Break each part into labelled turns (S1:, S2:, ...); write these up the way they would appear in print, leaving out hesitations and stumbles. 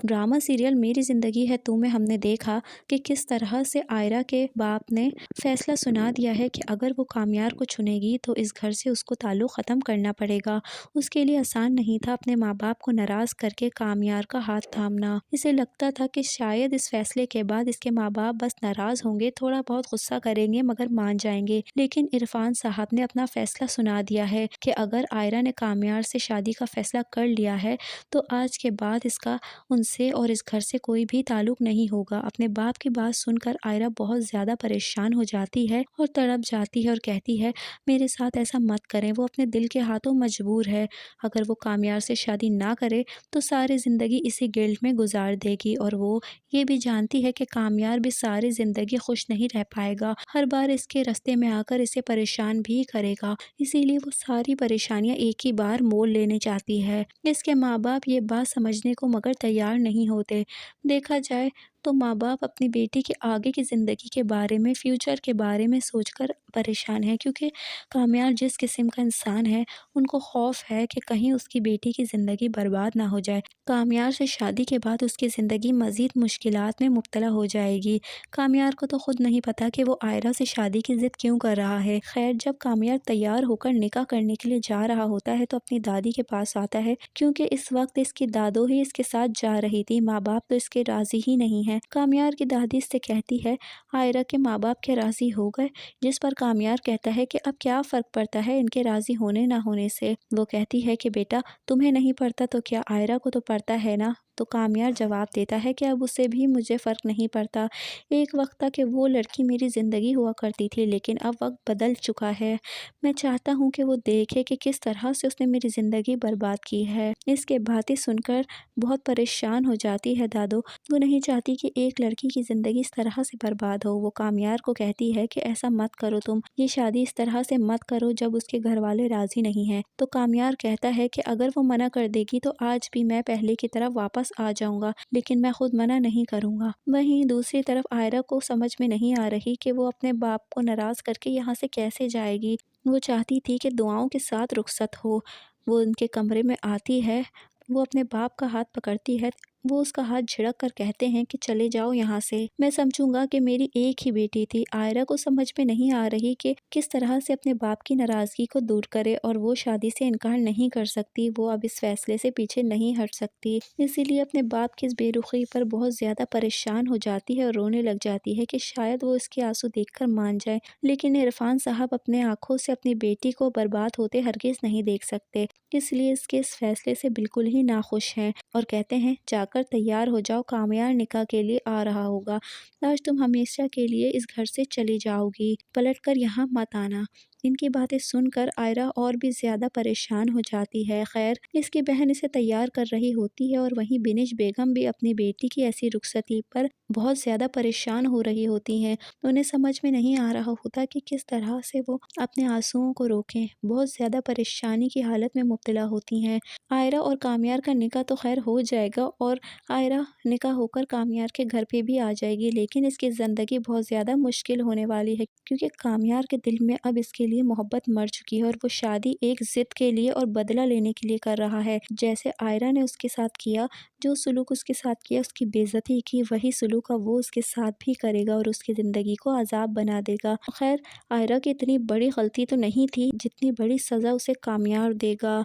S1: Drama serial मेरी ज़िंदगी है तू में हमने देखा कि किस तरह से आयरा के बाप ने फैसला सुना दिया है कि अगर वो कामयार को चुनेगी तो इस घर से उसको ताल्लुक़ ख़त्म करना पड़ेगा। उसके लिए आसान नहीं था अपने माँ बाप को नाराज़ करके कामयार का हाथ थामना। इसे लगता था कि शायद इस फैसले के बाद इसके माँ बाप बस नाराज़ होंगे, थोड़ा बहुत गुस्सा करेंगे मगर मान जाएंगे। लेकिन इरफान साहब ने अपना फैसला सुना दिया है कि अगर आयरा ने कामयार से शादी का फैसला कर लिया है तो आज के बाद इसका उनसे और इस घर से कोई भी ताल्लुक़ नहीं होगा। अपने बाप की बात सुनकर आयरा बहुत ज़्यादा परेशान हो जाती है और तड़प जाती है और कहती है, मेरे साथ ऐसा मत करें, वो अपने दिल के हाथों मजबूर है। अगर वो कामयार से शादी ना करे तो सारी ज़िंदगी इसी गिल्ट में गुजार देगी और वो ये भी जानती है कि कामयार भी सारी ज़िंदगी खुश नहीं रह पाएगा, हर बार इसके रास्ते में आकर इसे परेशान भी करेगा। इसीलिए वो सारी परेशानियां एक ही बार मोल लेने चाहती है। इसके माँ बाप ये बात समझने को मगर तैयार नहीं होते। देखा जाए तो माँ बाप अपनी बेटी के आगे की ज़िंदगी के बारे में, फ्यूचर के बारे में सोचकर परेशान है, क्योंकि कामयार जिस किस्म का इंसान है उनको खौफ है कि कहीं उसकी बेटी की ज़िंदगी बर्बाद ना हो जाए। कामयार से शादी के बाद उसकी ज़िंदगी मज़ीद मुश्किलात में मुब्तला हो जाएगी। कामयार को तो खुद नहीं पता कि वो आयरा से शादी की ज़िद क्यों कर रहा है। खैर, जब कामयार तैयार होकर निकाह करने के लिए जा रहा होता है तो अपनी दादी के पास आता है, क्योंकि इस वक्त इसकी दादो ही इसके साथ जा रही थी। माँ बाप तो इसके राज़ी ही नहीं है। कामयार की दादी इससे कहती है, आयरा के माँ बाप के राज़ी हो गए? जिस पर कामयार कहता है कि अब क्या फ़र्क पड़ता है इनके राज़ी होने ना होने से। वो कहती है कि बेटा, तुम्हें नहीं पड़ता तो क्या आयरा को तो पड़ता है ना। तो कामयार जवाब देता है कि अब उसे भी मुझे फ़र्क नहीं पड़ता। एक वक्त था कि वो लड़की मेरी ज़िंदगी हुआ करती थी, लेकिन अब वक्त बदल चुका है। मैं चाहता हूँ कि वो देखे कि किस तरह से उसने मेरी ज़िंदगी बर्बाद की है। इसके बातें सुनकर बहुत परेशान हो जाती है दादो। वो नहीं चाहती कि एक लड़की की ज़िंदगी इस तरह से बर्बाद हो। वो कामयार को कहती है कि ऐसा मत करो, तुम ये शादी इस तरह से मत करो जब उसके घर वाले राज़ी नहीं हैं। तो कामयार कहता है कि अगर वो मना कर देगी तो आज भी मैं पहले की तरह वापस आ जाऊंगा, लेकिन मैं खुद मना नहीं करूंगा। वहीं दूसरी तरफ आयरा को समझ में नहीं आ रही कि वो अपने बाप को नाराज़ करके यहाँ से कैसे जाएगी। वो चाहती थी कि दुआओं के साथ रुखसत हो। वो उनके कमरे में आती है, वो अपने बाप का हाथ पकड़ती है। वो उसका हाथ झिड़क कर कहते हैं कि चले जाओ यहाँ से, मैं समझूंगा कि मेरी एक ही बेटी थी। आयरा को समझ में नहीं आ रही कि किस तरह से अपने बाप की नाराज़गी को दूर करे, और वो शादी से इनकार नहीं कर सकती। वो अब इस फैसले से पीछे नहीं हट सकती। इसीलिए अपने बाप की इस बेरुखी पर बहुत ज़्यादा परेशान हो जाती है और रोने लग जाती है कि शायद वो इसके आंसू देखकर मान जाए। लेकिन इरफान साहब अपने आंखों से अपनी बेटी को बर्बाद होते हरगिज़ नहीं देख सकते, इसलिए इसके इस फैसले से बिल्कुल ही नाखुश हैं और कहते हैं, जाकर तैयार हो जाओ, कामयार निकाह के लिए आ रहा होगा। आज तुम हमेशा के लिए इस घर से चली जाओगी, पलटकर यहाँ मत आना। इनकी बातें सुनकर आयरा और भी ज़्यादा परेशान हो जाती है। खैर, इसकी बहन इसे तैयार कर रही होती है और वहीं बिनिश बेगम भी अपनी बेटी की ऐसी रुखसती पर बहुत ज़्यादा परेशान हो रही होती हैं। उन्हें समझ में नहीं आ रहा होता कि किस तरह से वो अपने आंसुओं को रोकें। बहुत ज़्यादा परेशानी की हालत में मुब्तला होती हैं। आयरा और कामयार का निकाह तो खैर हो जाएगा और आयरा निकाह होकर कामयार के घर पे भी आ जाएगी, लेकिन इसकी ज़िंदगी बहुत ज़्यादा मुश्किल होने वाली है, क्योंकि कामयार के दिल में अब इसके लिए मोहब्बत मर चुकी है और वो शादी एक ज़िद के लिए और बदला लेने के लिए कर रहा है। जैसे आयरा ने उसके साथ किया, जो सलूक उसके साथ किया, उसकी बेइज्जती की, वही सलूक अब वो उसके साथ भी करेगा और उसकी ज़िंदगी को अजाब बना देगा। खैर, आयरा की इतनी बड़ी गलती तो नहीं थी जितनी बड़ी सज़ा उसे कामयार देगा।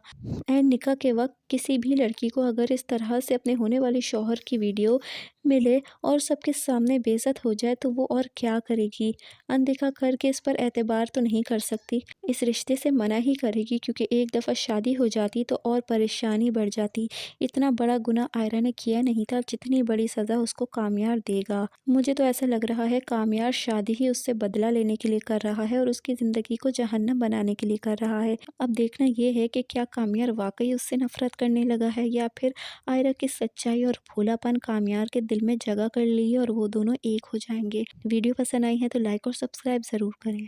S1: एंड निकाह के वक्त किसी भी लड़की को अगर इस तरह से अपने होने वाले शौहर की वीडियो मिले और सबके सामने बेइज्जत हो जाए तो वो और क्या करेगी। अनदेखा करके इस पर एतबार तो नहीं कर सकती, इस रिश्ते से मना ही करेगी, क्योंकि एक दफ़ा शादी हो जाती तो और परेशानी बढ़ जाती। इतना बड़ा गुनाह आयरा ने किया नहीं था जितनी बड़ी सज़ा उसको कामयार देगा। मुझे तो ऐसा लग रहा है कामयार शादी ही उससे बदला लेने के लिए कर रहा है और उसकी ज़िंदगी को जहन्नम बनाने के लिए कर रहा है। अब देखना ये है कि क्या कामयार वाकई उससे नफरत करने लगा है या फिर आयरा की सच्चाई और भोलापन कामयार के दिल में जगह कर ली है और वो दोनों एक हो जाएंगे। वीडियो पसंद आई है तो लाइक और सब्सक्राइब ज़रूर करें।